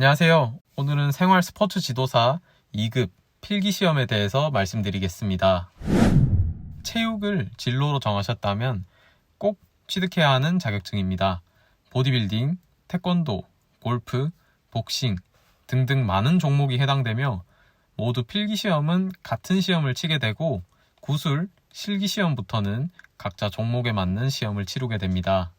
안녕하세요. 오늘은 생활 스포츠 지도사 2급 필기시험에 대해서 말씀드리겠습니다. 체육을 진로로 정하셨다면 꼭 취득해야 하는 자격증입니다. 보디빌딩, 태권도, 골프, 복싱 등등 많은 종목이 해당되며 모두 필기시험은 같은 시험을 치게 되고 구술, 실기시험부터는 각자 종목에 맞는 시험을 치르게 됩니다.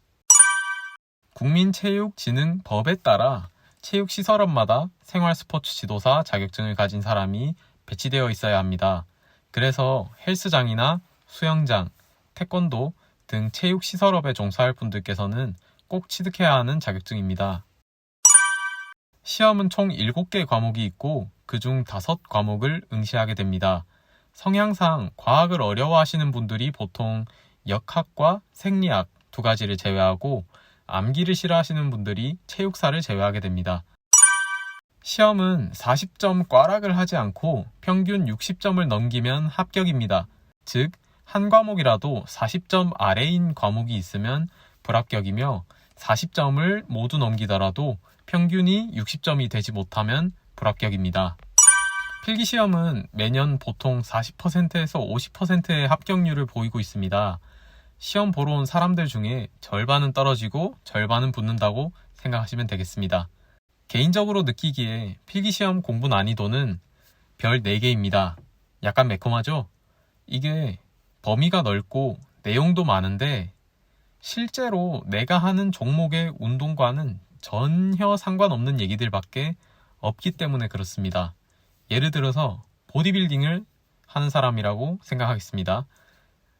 국민체육진흥법에 따라 체육시설업마다 생활스포츠 지도사 자격증을 가진 사람이 배치되어 있어야 합니다. 그래서 헬스장이나 수영장, 태권도 등 체육시설업에 종사할 분들께서는 꼭 취득해야 하는 자격증입니다. 시험은 총 7개 과목이 있고 그중 5과목을 응시하게 됩니다. 성향상 과학을 어려워하시는 분들이 보통 역학과 생리학 2가지를 제외하고 암기를 싫어하시는 분들이 체육사를 제외하게 됩니다. 시험은 40점 꽈락을 하지 않고 평균 60점을 넘기면 합격입니다. 즉, 한 과목이라도 40점 아래인 과목이 있으면 불합격이며 40점을 모두 넘기더라도 평균이 60점이 되지 못하면 불합격입니다. 필기시험은 매년 보통 40%에서 50%의 합격률을 보이고 있습니다. 시험 보러 온 사람들 중에 절반은 떨어지고 절반은 붙는다고 생각하시면 되겠습니다. 개인적으로 느끼기에 필기시험 공부 난이도는 별 4개입니다. 약간 매콤하죠? 이게 범위가 넓고 내용도 많은데 실제로 내가 하는 종목의 운동과는 전혀 상관없는 얘기들밖에 없기 때문에 그렇습니다. 예를 들어서 보디빌딩을 하는 사람이라고 생각하겠습니다.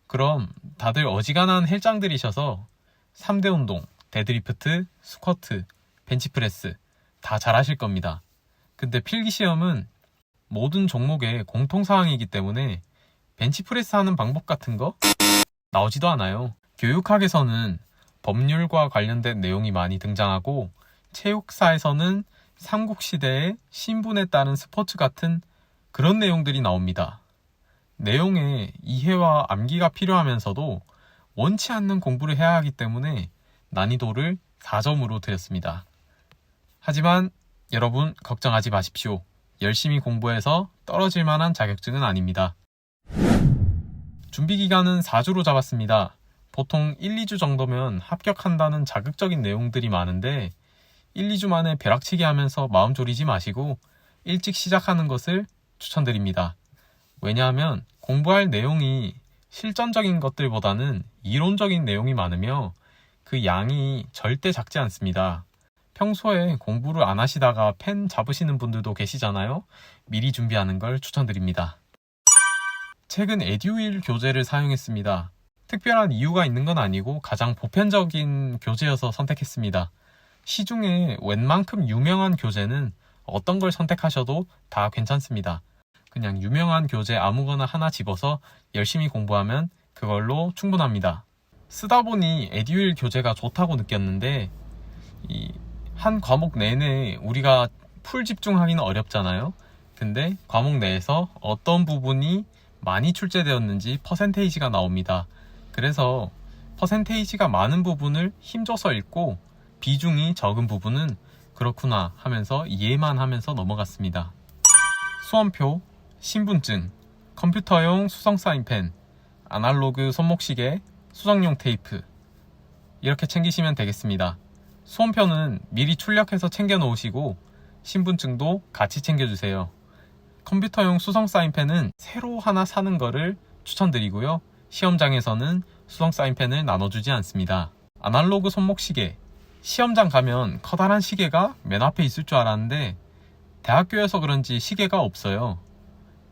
그럼 다들 어지간한 헬장들이셔서 3대 운동, 데드리프트, 스쿼트, 벤치프레스 다 잘하실 겁니다. 근데 필기시험은 모든 종목의 공통사항이기 때문에 벤치프레스 하는 방법 같은 거 나오지도 않아요. 교육학에서는 법률과 관련된 내용이 많이 등장하고 체육사에서는 삼국시대의 신분에 따른 스포츠 같은 그런 내용들이 나옵니다. 내용에 이해와 암기가 필요하면서도 원치 않는 공부를 해야 하기 때문에 난이도를 4점으로 드렸습니다. 하지만 여러분 걱정하지 마십시오. 열심히 공부해서 떨어질 만한 자격증은 아닙니다. 준비기간은 4주로 잡았습니다. 보통 1, 2주 정도면 합격한다는 자극적인 내용들이 많은데 1, 2주 만에 벼락치기 하면서 마음 졸이지 마시고 일찍 시작하는 것을 추천드립니다. 왜냐하면 공부할 내용이 실전적인 것들보다는 이론적인 내용이 많으며 그 양이 절대 작지 않습니다. 평소에 공부를 안 하시다가 펜 잡으시는 분들도 계시잖아요. 미리 준비하는 걸 추천드립니다. 최근 에듀윌 교재를 사용했습니다. 특별한 이유가 있는 건 아니고 가장 보편적인 교재여서 선택했습니다. 시중에 웬만큼 유명한 교재는 어떤 걸 선택하셔도 다 괜찮습니다. 그냥 유명한 교재 아무거나 하나 집어서 열심히 공부하면 그걸로 충분합니다. 쓰다 보니 에듀윌 교재가 좋다고 느꼈는데 한 과목 내내 우리가 풀 집중하기는 어렵잖아요. 근데 과목 내에서 어떤 부분이 많이 출제되었는지 퍼센테이지가 나옵니다. 그래서 퍼센테이지가 많은 부분을 힘줘서 읽고 비중이 적은 부분은 그렇구나 하면서 이해만 하면서 넘어갔습니다. 수험표, 신분증, 컴퓨터용 수성 사인펜, 아날로그 손목시계, 수정용 테이프 이렇게 챙기시면 되겠습니다. 수험표는 미리 출력해서 챙겨 놓으시고 신분증도 같이 챙겨주세요. 컴퓨터용 수성 사인펜은 새로 하나 사는 거를 추천드리고요. 시험장에서는 수성 사인펜을 나눠주지 않습니다. 아날로그 손목시계, 시험장 가면 커다란 시계가 맨 앞에 있을 줄 알았는데 대학교여서 그런지 시계가 없어요.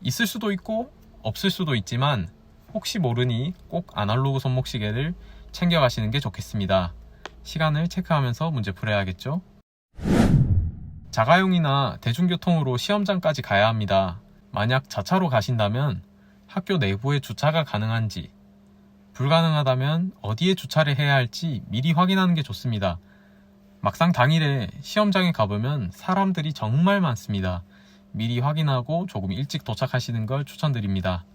있을 수도 있고 없을 수도 있지만 혹시 모르니 꼭 아날로그 손목시계를 챙겨가시는 게 좋겠습니다. 시간을 체크하면서 문제 풀어야겠죠? 자가용이나 대중교통으로 시험장까지 가야 합니다. 만약 자차로 가신다면 학교 내부에 주차가 가능한지, 불가능하다면 어디에 주차를 해야 할지 미리 확인하는 게 좋습니다. 막상 당일에 시험장에 가보면 사람들이 정말 많습니다. 미리 확인하고 조금 일찍 도착하시는 걸 추천드립니다.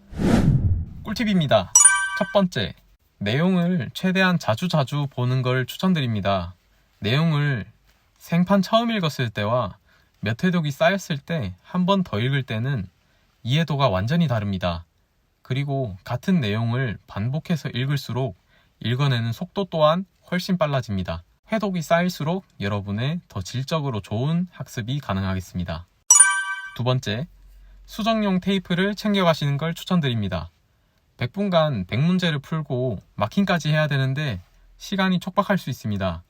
꿀팁입니다. 첫 번째, 내용을 최대한 자주 보는 걸 추천드립니다. 내용을 생판 처음 읽었을 때와 몇 회독이 쌓였을 때 한 번 더 읽을 때는 이해도가 완전히 다릅니다. 그리고 같은 내용을 반복해서 읽을수록 읽어내는 속도 또한 훨씬 빨라집니다. 회독이 쌓일수록 여러분의 더 질적으로 좋은 학습이 가능하겠습니다. 두 번째, 수정용 테이프를 챙겨가시는 걸 추천드립니다. 100분간 100문제를 풀고 마킹까지 해야 되는데 시간이 촉박할 수 있습니다.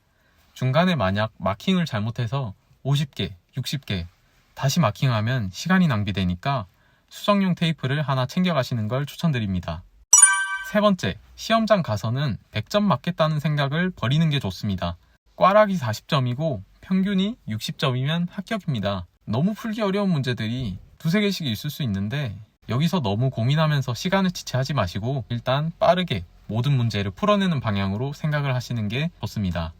중간에 만약 마킹을 잘못해서 50개, 60개 다시 마킹하면 시간이 낭비되니까 수정용 테이프를 하나 챙겨가시는 걸 추천드립니다. 세 번째, 시험장 가서는 100점 맞겠다는 생각을 버리는 게 좋습니다. 꽈락이 40점이고 평균이 60점이면 합격입니다. 너무 풀기 어려운 문제들이 두세 개씩 있을 수 있는데 여기서 너무 고민하면서 시간을 지체하지 마시고 일단 빠르게 모든 문제를 풀어내는 방향으로 생각을 하시는 게 좋습니다.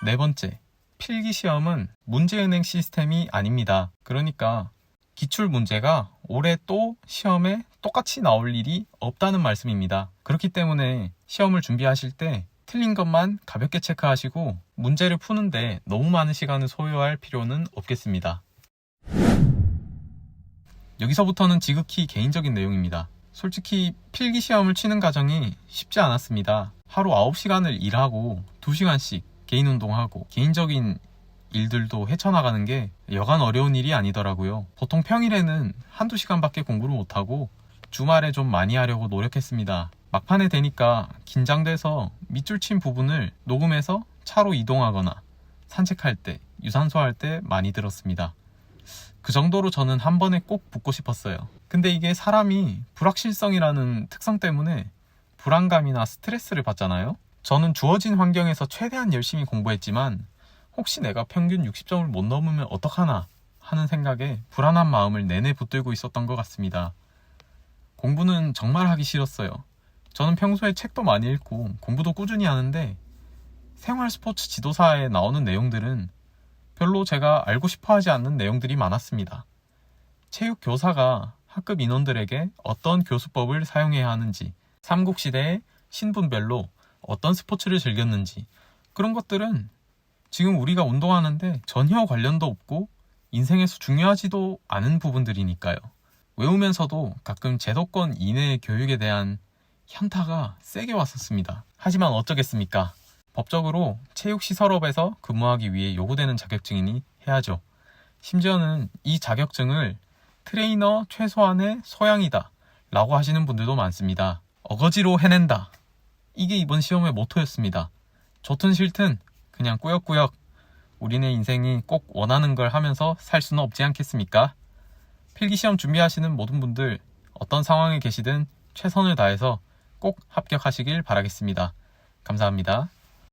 네 번째, 필기시험은 문제은행 시스템이 아닙니다. 그러니까 기출 문제가 올해 또 시험에 똑같이 나올 일이 없다는 말씀입니다. 그렇기 때문에 시험을 준비하실 때 틀린 것만 가볍게 체크하시고 문제를 푸는데 너무 많은 시간을 소요할 필요는 없겠습니다. 여기서부터는 지극히 개인적인 내용입니다. 솔직히 필기시험을 치는 과정이 쉽지 않았습니다. 하루 9시간을 일하고 2시간씩 개인 운동하고 개인적인 일들도 헤쳐나가는 게 여간 어려운 일이 아니더라고요. 보통 평일에는 한두 시간밖에 공부를 못하고 주말에 좀 많이 하려고 노력했습니다. 막판에 되니까 긴장돼서 밑줄 친 부분을 녹음해서 차로 이동하거나 산책할 때, 유산소 할 때 많이 들었습니다. 그 정도로 저는 한 번에 꼭 붙고 싶었어요. 근데 이게 사람이 불확실성이라는 특성 때문에 불안감이나 스트레스를 받잖아요. 저는 주어진 환경에서 최대한 열심히 공부했지만 혹시 내가 평균 60점을 못 넘으면 어떡하나 하는 생각에 불안한 마음을 내내 붙들고 있었던 것 같습니다. 공부는 정말 하기 싫었어요. 저는 평소에 책도 많이 읽고 공부도 꾸준히 하는데 생활 스포츠 지도사에 나오는 내용들은 별로 제가 알고 싶어 하지 않는 내용들이 많았습니다. 체육 교사가 학급 인원들에게 어떤 교수법을 사용해야 하는지, 삼국시대의 신분별로 어떤 스포츠를 즐겼는지, 그런 것들은 지금 우리가 운동하는데 전혀 관련도 없고 인생에서 중요하지도 않은 부분들이니까요. 외우면서도 가끔 제도권 이내의 교육에 대한 현타가 세게 왔었습니다. 하지만 어쩌겠습니까? 법적으로 체육시설업에서 근무하기 위해 요구되는 자격증이니 해야죠. 심지어는 이 자격증을 트레이너 최소한의 소양이다 라고 하시는 분들도 많습니다. 어거지로 해낸다. 이게 이번 시험의 모토였습니다. 좋든 싫든 그냥 꾸역꾸역 우리네 인생이 꼭 원하는 걸 하면서 살 수는 없지 않겠습니까? 필기시험 준비하시는 모든 분들 어떤 상황에 계시든 최선을 다해서 꼭 합격하시길 바라겠습니다. 감사합니다.